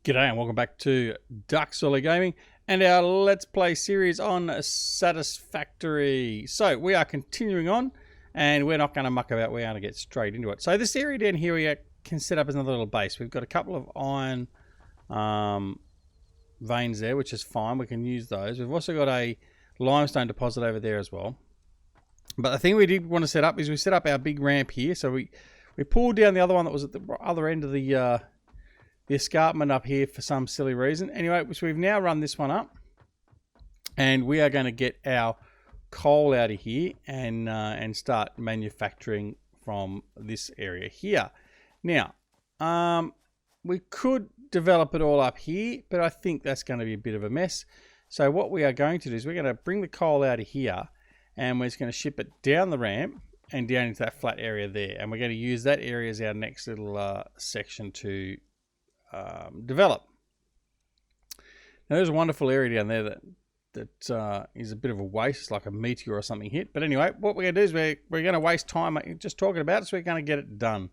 G'day and welcome back to DuckZorly Gaming and our Let's Play series on Satisfactory. So we are continuing on and we're not going to muck about, we're going to get straight into it. So this area down here we can set up as another little base. We've got a couple of iron veins there, which is fine. We can use those. We've also got a limestone deposit over there as well. But the thing we did want to set up is we set up our big ramp here. So we pulled down the other one that was at the other end of the escarpment up here for some silly reason. Anyway, so we've now run this one up and we are going to get our coal out of here and start manufacturing from this area here. Now, we could develop it all up here, but I think that's going to be a bit of a mess. So what we are going to do is we're going to bring the coal out of here and we're just going to ship it down the ramp and down into that flat area there. And we're going to use that area as our next little section to develop. Now there's a wonderful area down there that is a bit of a waste. It's like a meteor or something hit. But anyway, what we're going to do is we're going to waste time just talking about it, so we're going to get it done.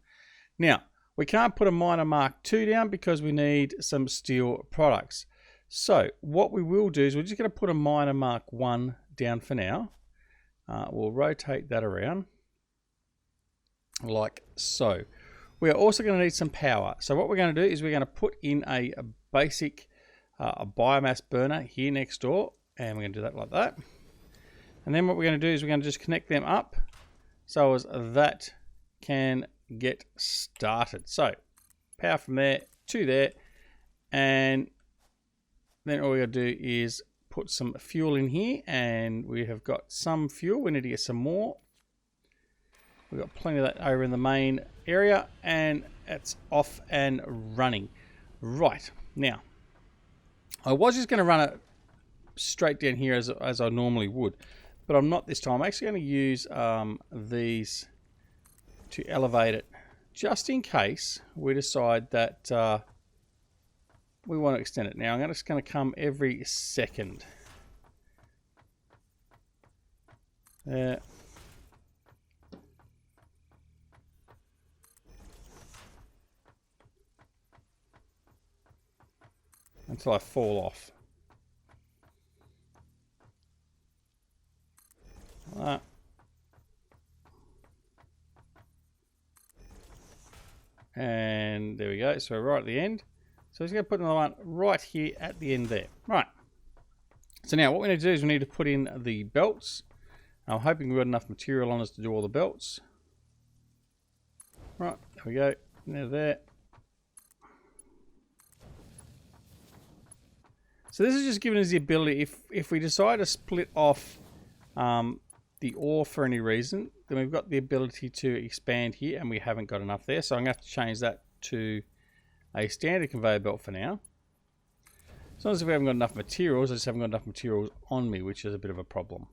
Now, we can't put a miner Mark II down because we need some steel products. So what we will do is we're just going to put a miner Mark I down for now. We'll rotate that around like so. We are also going to need some power. So what we're going to do is we're going to put in a basic a biomass burner here next door. And we're going to do that like that. And then what we're going to do is we're going to just connect them up so as that can get started. So power from there to there. And then all we're going to do is put some fuel in here. And we have got some fuel. We need to get some more. We've got plenty of that over in the main area and it's off and running. Right, now, I was just going to run it straight down here as I normally would, but I'm not this time. I'm actually going to use these to elevate it just in case we decide that we want to extend it. Now, I'm just going to come every second. There. Until I fall off. Like that. And there we go. So we're right at the end. So I'm just going to put another one right here at the end there. Right. So now what we need to do is we need to put in the belts. I'm hoping we've got enough material on us to do all the belts. Right. There we go. Now there. So this is just giving us the ability, if we decide to split off the ore for any reason, then we've got the ability to expand here and we haven't got enough there. So I'm going to have to change that to a standard conveyor belt for now. As long as we haven't got enough materials, I just haven't got enough materials on me, which is a bit of a problem.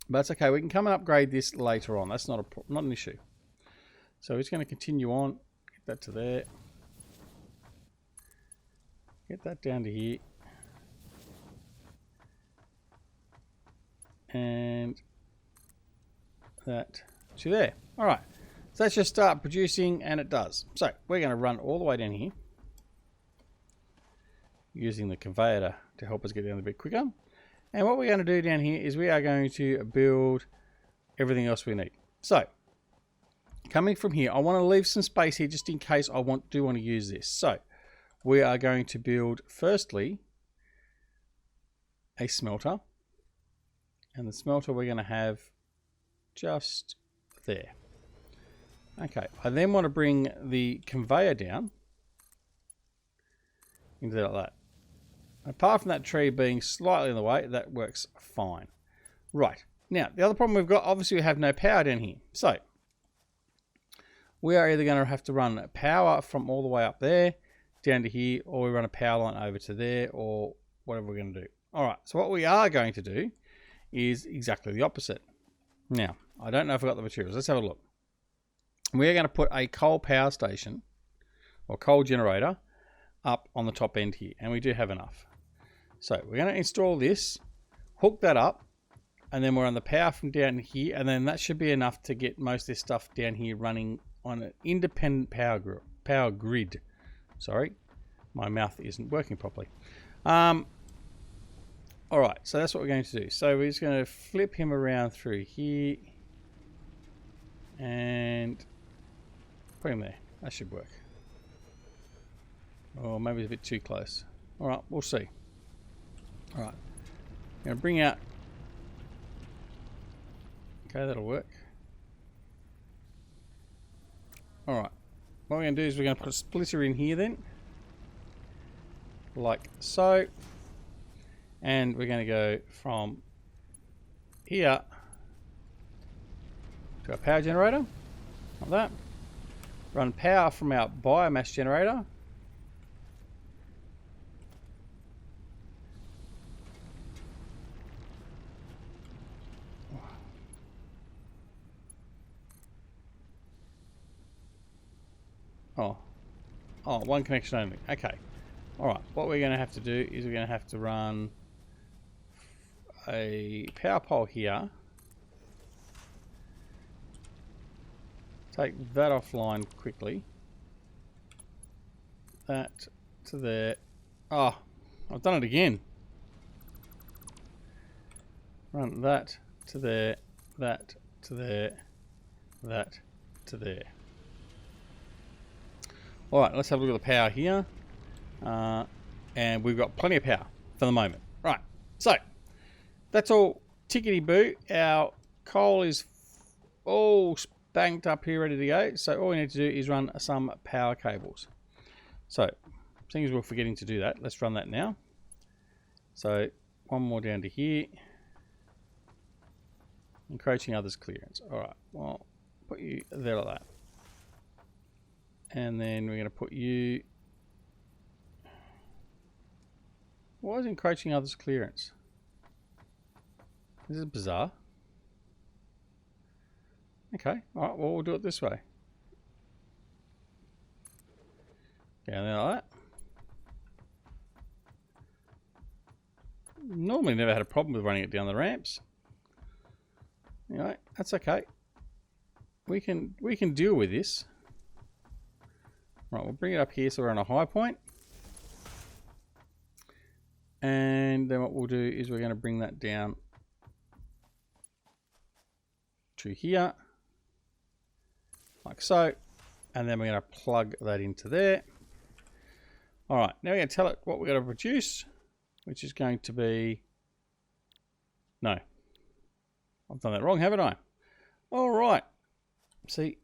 But that's okay, we can come and upgrade this later on. That's not an issue. So we're just going to continue on, get that to there. Get that down to here. And that to there. Alright, so let's just start producing, and it does. So we're going to run all the way down here using the conveyor to help us get down a bit quicker. And what we're going to do down here is we are going to build everything else we need. So coming from here, I want to leave some space here just in case I do want to use this. So we are going to build firstly a smelter. And the smelter we're going to have just there. Okay, I then want to bring the conveyor down into like that. Apart from that tree being slightly in the way, that works fine. Right, now the other problem we've got, obviously we have no power down here. So we are either going to have to run power from all the way up there down to here, or we run a power line over to there, or whatever we're going to do. Alright, so what we are going to do is exactly the opposite. Now, I don't know if I've got the materials. Let's have a look. We're going to put a coal power station or coal generator up on the top end here, and we do have enough. So we're going to install this, hook that up, and then we're on the power from down here, and then that should be enough to get most of this stuff down here running on an independent power grid. Sorry. My mouth isn't working properly. Alright, so that's what we're going to do. So we're just going to flip him around through here. And put him there. That should work. Or maybe it's a bit too close. Alright, we'll see. Alright. I'm going to bring out... Okay, that'll work. Alright. What we're going to do is we're going to put a splitter in here then. Like so. And we're going to go from here to our power generator. Like that. Run power from our biomass generator. Oh, one connection only. Okay. Alright, what we're going to have to do is we're going to have to run a power pole here. Take that offline quickly. That to there. Oh, I've done it again. Run that to there, that to there, that to there. Alright, let's have a look at the power here. And we've got plenty of power for the moment. Right, so that's all tickety-boo. Our coal is all banked up here, ready to go. So all we need to do is run some power cables. So, seeing as we're forgetting to do that, let's run that now. So, one more down to here. Encroaching others clearance. Alright, well, put you there like that. And then we're going to put you... Why is encroaching others clearance? This is bizarre. Okay, alright, well, we'll do it this way. Down there like that. Normally never had a problem with running it down the ramps. Anyway, that's okay. We can deal with this. Right, we'll bring it up here so we're on a high point. And then what we'll do is we're going to bring that down to here. Like so. And then we're going to plug that into there. Alright, now we're going to tell it what we're going to produce. Which is going to be... No. I've done that wrong, haven't I? Alright. See,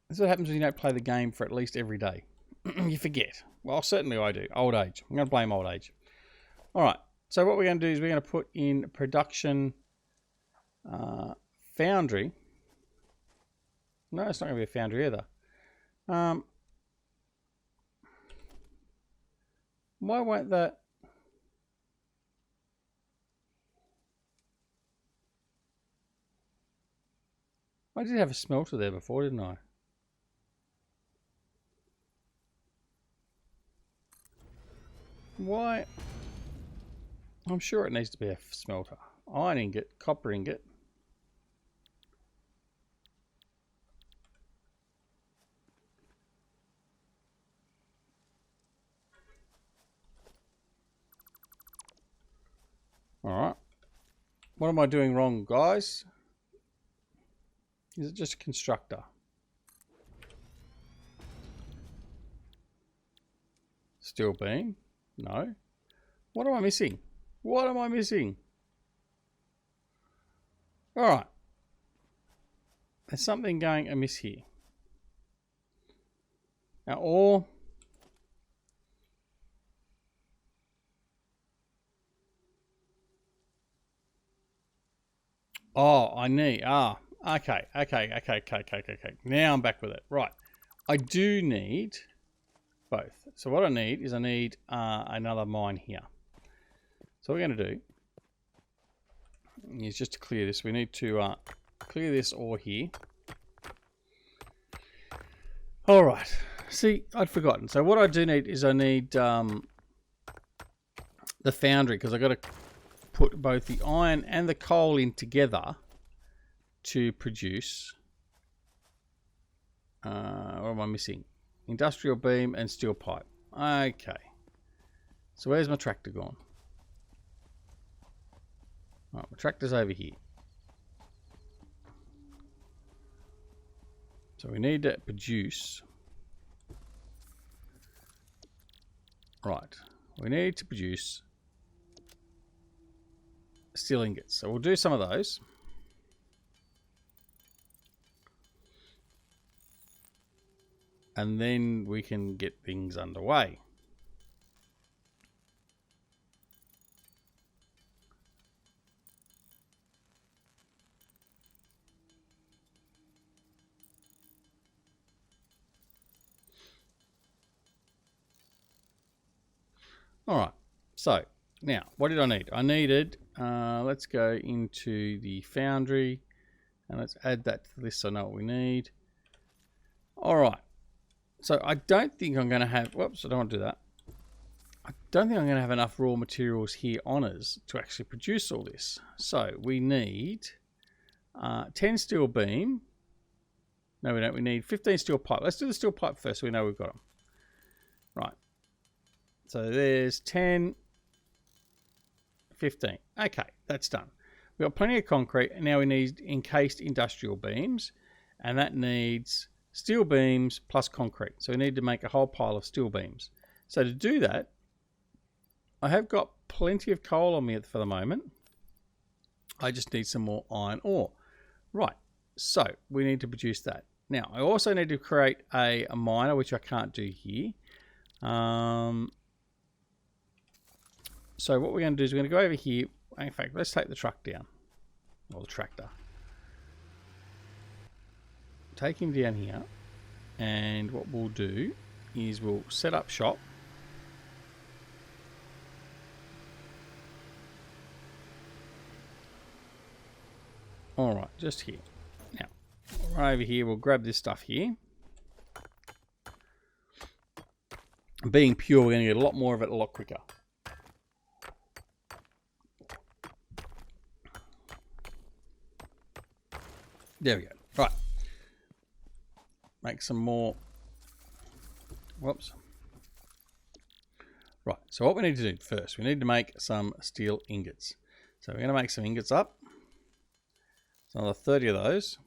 this is what happens when you don't play the game for at least every day. You forget. Well, certainly I do. Old age. I'm going to blame old age. Alright, so what we're going to do is we're going to put in production foundry. No, it's not going to be a foundry either. Why won't that... I did have a smelter there before, didn't I? Why? I'm sure it needs to be a smelter. Iron ingot, copper ingot. Alright. What am I doing wrong, guys? Is it just a constructor? Steel beam? No. What am I missing? What am I missing? Alright. There's something going amiss here. Now, ore. Oh, I need... Okay. Now I'm back with it. Right. I do need both. So what I need is another mine here. So what we're going to do is just to clear this. We need to clear this ore here. All right. See, I'd forgotten. So what I do need is I need the foundry, because I've got to put both the iron and the coal in together to produce, what am I missing? Industrial beam and steel pipe. Okay. So where's my tractor gone? Right, my tractor's over here. So we need to produce. Right, we need to produce steel ingots. So we'll do some of those. And then we can get things underway. All right, so now what did I need? I needed, let's go into the foundry and let's add that to the list so I know what we need. All right, so I don't think I'm going to have, whoops, I don't want to do that. I don't think I'm going to have enough raw materials here on us to actually produce all this. So we need 10 steel beam. No, we don't. We need 15 steel pipe. Let's do the steel pipe first so we know we've got them. Right. So there's 10, 15. Okay, that's done. We've got plenty of concrete, and now we need encased industrial beams, and that needs steel beams plus concrete. So we need to make a whole pile of steel beams. So to do that, I have got plenty of coal on me for the moment. I just need some more iron ore. Right, so we need to produce that. Now, I also need to create a miner, which I can't do here. So what we're going to do is we're going to go over here. In fact, let's take the truck down, or the tractor. Take him down here, and what we'll do is we'll set up shop. All right, just here. Now, right over here, we'll grab this stuff here. Being pure, we're going to get a lot more of it a lot quicker. There we go. Right. Make some more. Whoops. Right. So what we need to do first, we need to make some steel ingots. So we're going to make some ingots up. So another 30 of those.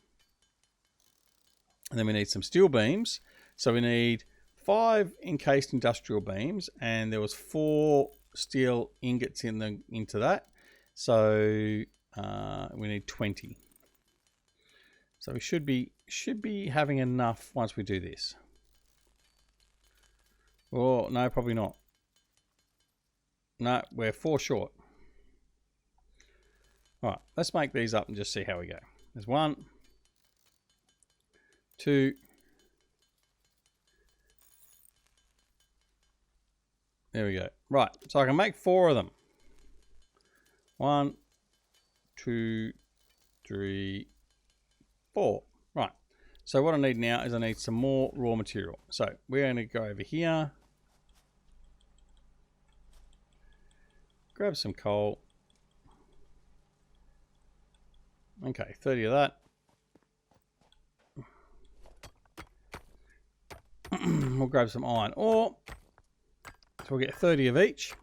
And then we need some steel beams. So we need 5 encased industrial beams, and there was 4 steel ingots into that. So we need 20. So we should be having enough once we do this. Oh, no, probably not. No, we're 4 short. All right, let's make these up and just see how we go. There's 1, 2, there we go. Right, so I can make 4 of them. 1, 2, 3, 4. Right, so what I need now is I need some more raw material. So we're going to go over here, grab some coal. Okay, 30 of that. We'll grab some iron ore. So we'll get 30 of each.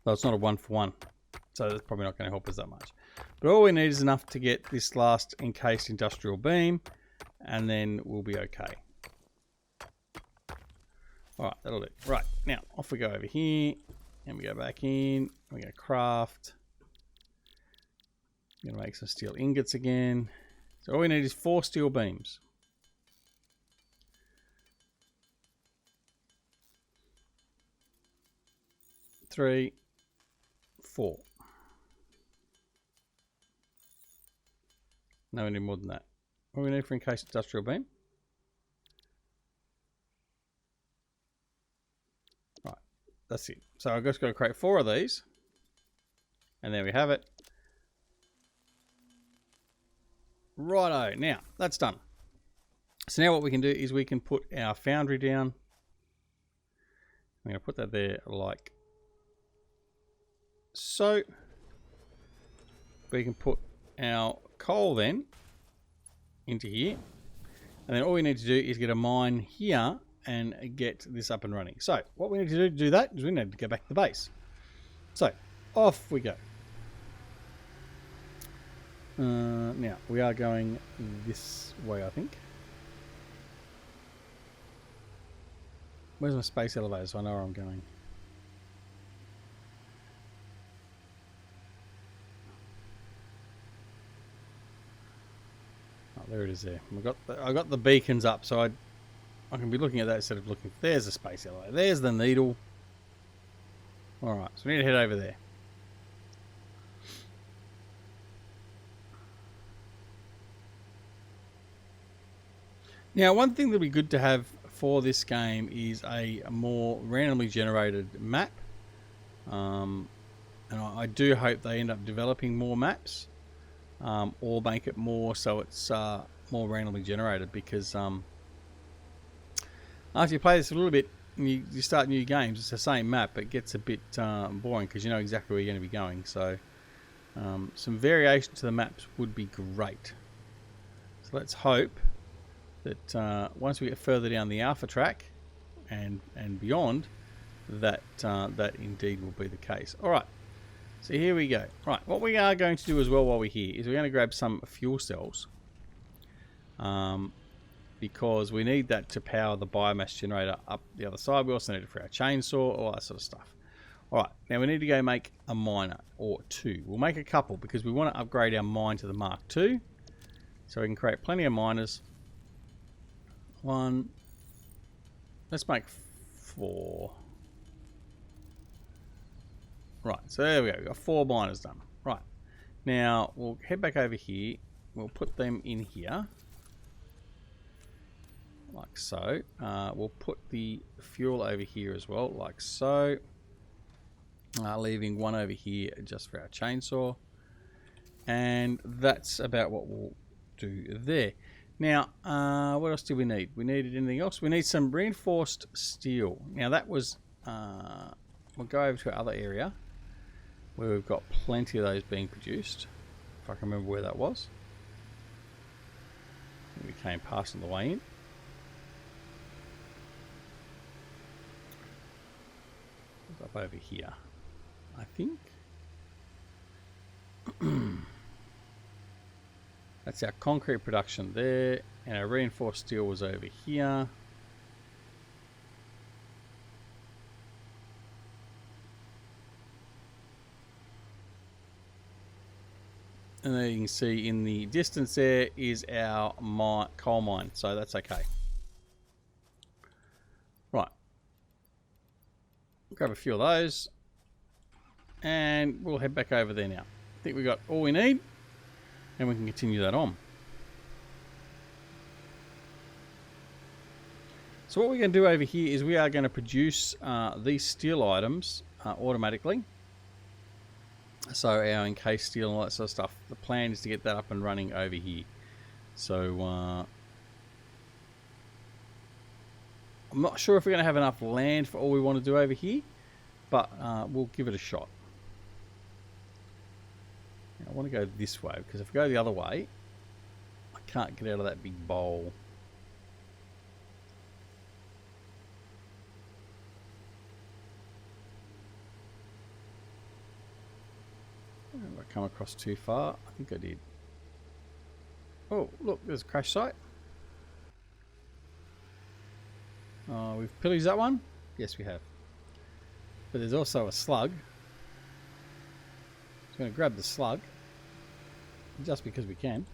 Though it's not a 1-for-1, so that's probably not going to help us that much. But all we need is enough to get this last encased industrial beam, and then we'll be okay. All right, that'll do. Right, now off we go over here, and we go back in. We go craft. I'm going to make some steel ingots again. So all we need is 4 steel beams. Three, 4. No, we need more than that. What do we need for encased industrial beam? Right, that's it. So I've just got to create 4 of these. And there we have it. Righto, now that's done. So now what we can do is we can put our foundry down. I'm going to put that there like so. We can put our coal then into here. And then all we need to do is get a mine here and get this up and running. So what we need to do that is we need to go back to the base. So off we go. Now we are going this way, I think. Where's my space elevator so I know where I'm going? Oh, there it is there. I got the beacons up, so I can be looking at that instead of looking. There's the space elevator. There's the needle. Alright, so we need to head over there. Now, one thing that would be good to have for this game is a more randomly generated map. And I do hope they end up developing more maps. Or make it more so it's more randomly generated, because after you play this a little bit and you start new games, it's the same map. It gets a bit boring because you know exactly where you're going to be going. So some variation to the maps would be great. So let's hope that once we get further down the alpha track and beyond, that that indeed will be the case. All right, so here we go. Right, what we are going to do as well while we're here is we're going to grab some fuel cells, because we need that to power the biomass generator up the other side. We also need it for our chainsaw, all that sort of stuff. All right, now we need to go make a miner or two. We'll make a couple because we want to upgrade our mine to the Mark II, so we can create plenty of miners. One. Let's make 4. Right, so there we go. We've got 4 miners done. Right. Now, we'll head back over here. We'll put them in here. Like so. We'll put the fuel over here as well, like so. Leaving one over here just for our chainsaw. And that's about what we'll do there. Now, what else do we need? We needed anything else? We need some reinforced steel. Now that was, we'll go over to our other area where we've got plenty of those being produced. If I can remember where that was. We came past on the way in. Up over here, I think. That's our concrete production there, and our reinforced steel was over here. And then you can see in the distance there is our coal mine, so that's okay. Right. Grab a few of those, and we'll head back over there now. I think we got all we need. And we can continue that on. So what we're going to do over here is we are going to produce these steel items automatically. So our encased steel and all that sort of stuff. The plan is to get that up and running over here. So I'm not sure if we're going to have enough land for all we want to do over here, but we'll give it a shot. I want to go this way because if I go the other way, I can't get out of that big bowl. Have I come across too far? I think I did. Oh, look, there's a crash site. We've pillaged that one? Yes, we have. But there's also a slug. I'm going to grab the slug just because we can.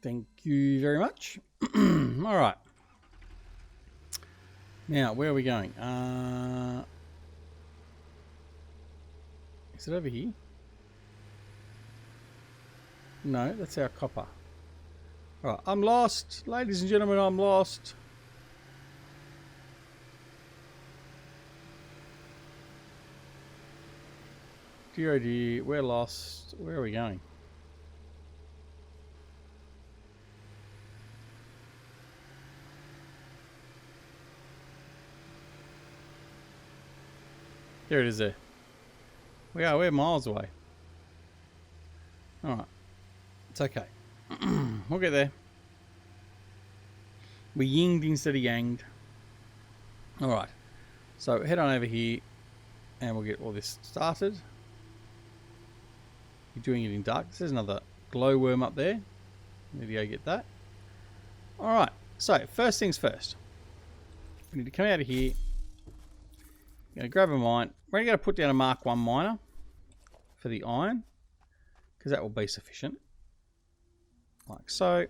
Thank you very much. All right. Now, where are we going? Is it over here? No, that's our copper. All right, I'm lost. Ladies and gentlemen, I'm lost. Dear, oh dear, we're lost. Where are we going? There it is there. We're miles away. Alright. It's okay. We'll get there. We yinged instead of yanged. Alright. So head on over here and we'll get all this started. You're doing it in dark. There's another glowworm up there. Need to go get that. Alright. So first things first. We need to come out of here. You're going to grab a mine. We're going to put down a Mark 1 miner for the iron, because that will be sufficient. Like so.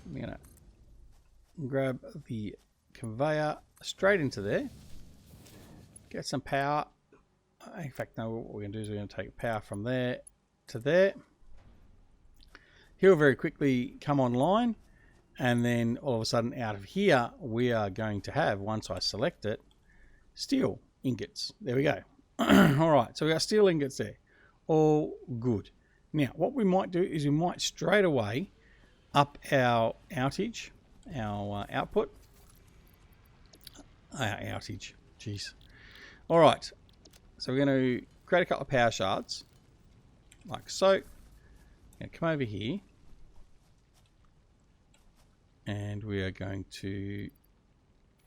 I'm going to grab the conveyor straight into there. Get some power. In fact, no, what we're going to do is we're going to take power from there to there. He'll very quickly come online. And then all of a sudden out of here, we are going to have, once I select it, steel ingots. There we go. Alright, so we got steel ingots there. All good. Now, what we might do is we might straight away up our outage, our output. Our outage. Jeez. Alright, so we're going to create a couple of power shards, like so. I'm going to come over here. And we are going to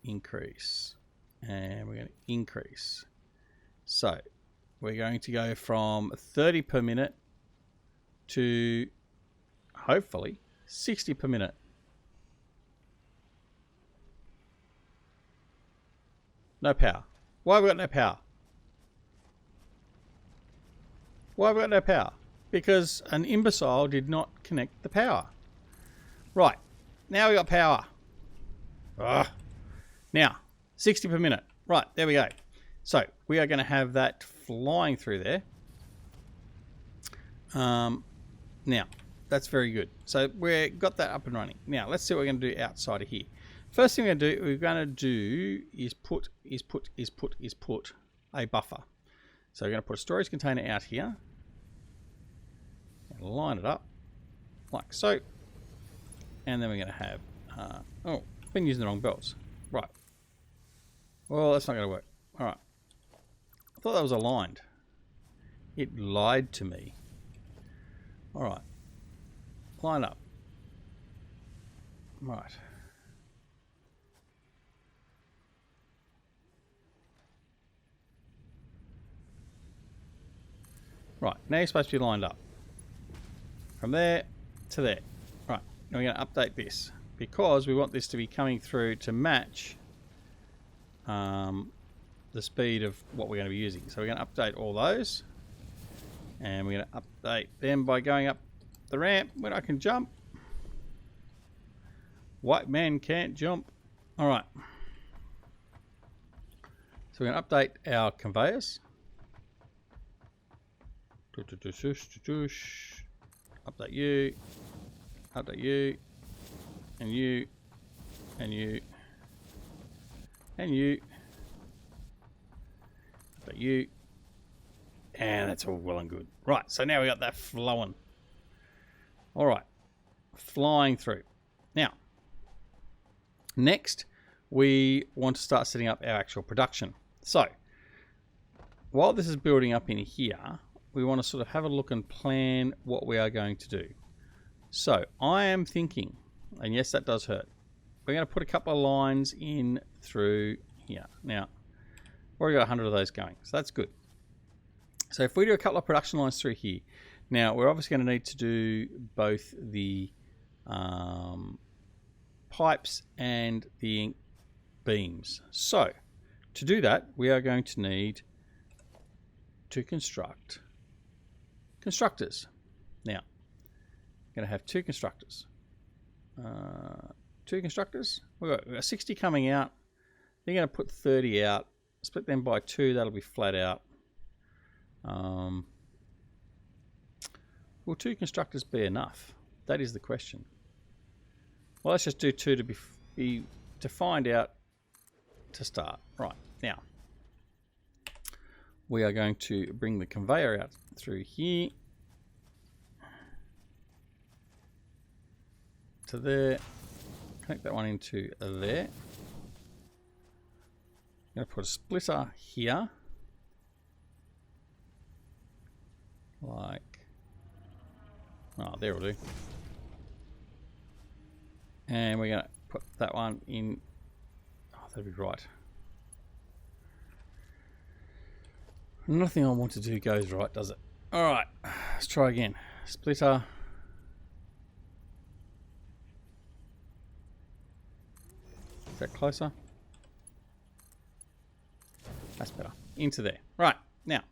increase. And we're going to increase. So, we're going to go from 30 per minute to, hopefully, 60 per minute. No power. Why have we got no power? Why have we got no power? Because an imbecile did not connect the power. Right. Now we got power. Ugh. Now, 60 per minute. Right, there we go. So, we are going to have that flying through there. Now, that's very good. So, we've got that up and running. Now, let's see what we're going to do outside of here. First thing we're going to do is put a buffer. So, we're going to put a storage container out here. And line it up like so. And then we're going to have... oh, I've been using the wrong belts. Right. Well, that's not going to work. Alright. I thought that was aligned. It lied to me. Alright. Line up. Right. Right. Now you're supposed to be lined up. From there to there. Right. Now we're going to update this, because we want this to be coming through to match the speed of what we're going to be using. So we're going to update all those, and we're going to update them by going up the ramp when I can jump. White man can't jump. All right. So we're going to update our conveyors. Update you. Update you. And you. And you. And you. Update you. And that's all well and good. Right, so now we got that flowing. Alright. Flying through. Now, next, we want to start setting up our actual production. So, while this is building up in here, we want to sort of have a look and plan what we are going to do. So, I am thinking, and yes, that does hurt, we're going to put a couple of lines in through here. Now, we've already got 100 of those going, so that's good. So if we do a couple of production lines through here, now we're obviously going to need to do both the pipes and the beams. So to do that, we are going to need to construct constructors. Now, I'm going to have two constructors. Two constructors. We've got 60 coming out. They're going to put 30 out. Split them by 2. That'll be flat out. Will 2 constructors be enough? That is the question. Well, let's just do 2 to find out to start. Right, now we are going to bring the conveyor out through here to there. Connect that one into there. I'm going to put a splitter here. Like, oh, there will do. And we're going to put that one in. Oh, that'd be right. Nothing I want to do goes right, does it? Alright, let's try again. Splitter. Is that closer? That's better. Into there. Right, now.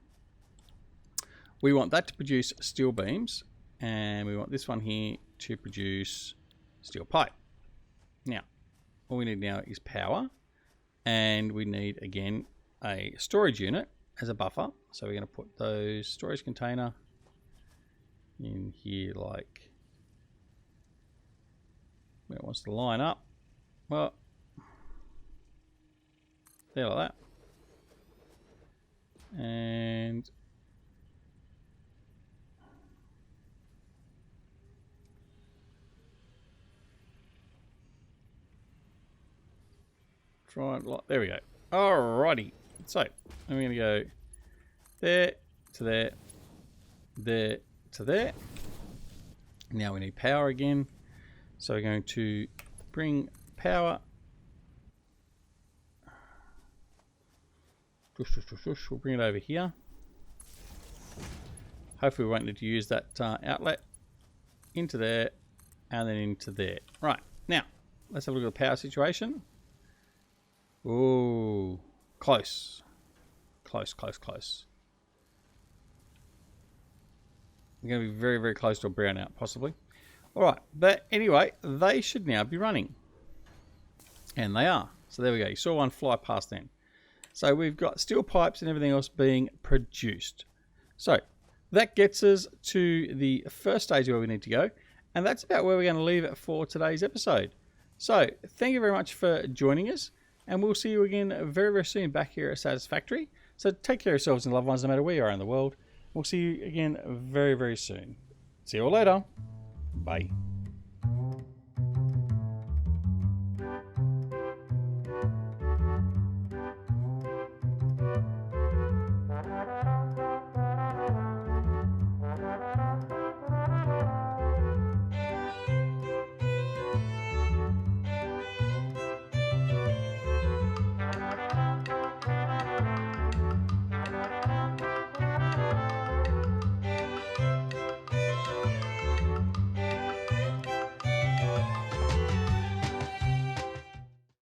We want that to produce steel beams. And we want this one here to produce steel pipe. Now, all we need now is power. And we need, again, a storage unit as a buffer. So we're going to put those storage container in here like where it wants to line up. Well, there like that. And try and there we go. Alrighty. So I'm going to go there to there, there to there. Now we need power again. So we're going to bring power. We'll bring it over here. Hopefully we won't need to use that outlet. Into there and then into there. Right, now let's have a look at the power situation. Ooh, close. Close. We're going to be very, very close to a brownout, possibly. Alright, but anyway, they should now be running. And they are. So there we go. You saw one fly past then. So we've got steel pipes and everything else being produced. So that gets us to the first stage where we need to go. And that's about where we're going to leave it for today's episode. So thank you very much for joining us. And we'll see you again very, very soon back here at Satisfactory. So take care of yourselves and loved ones no matter where you are in the world. We'll see you again very, very soon. See you all later. Bye.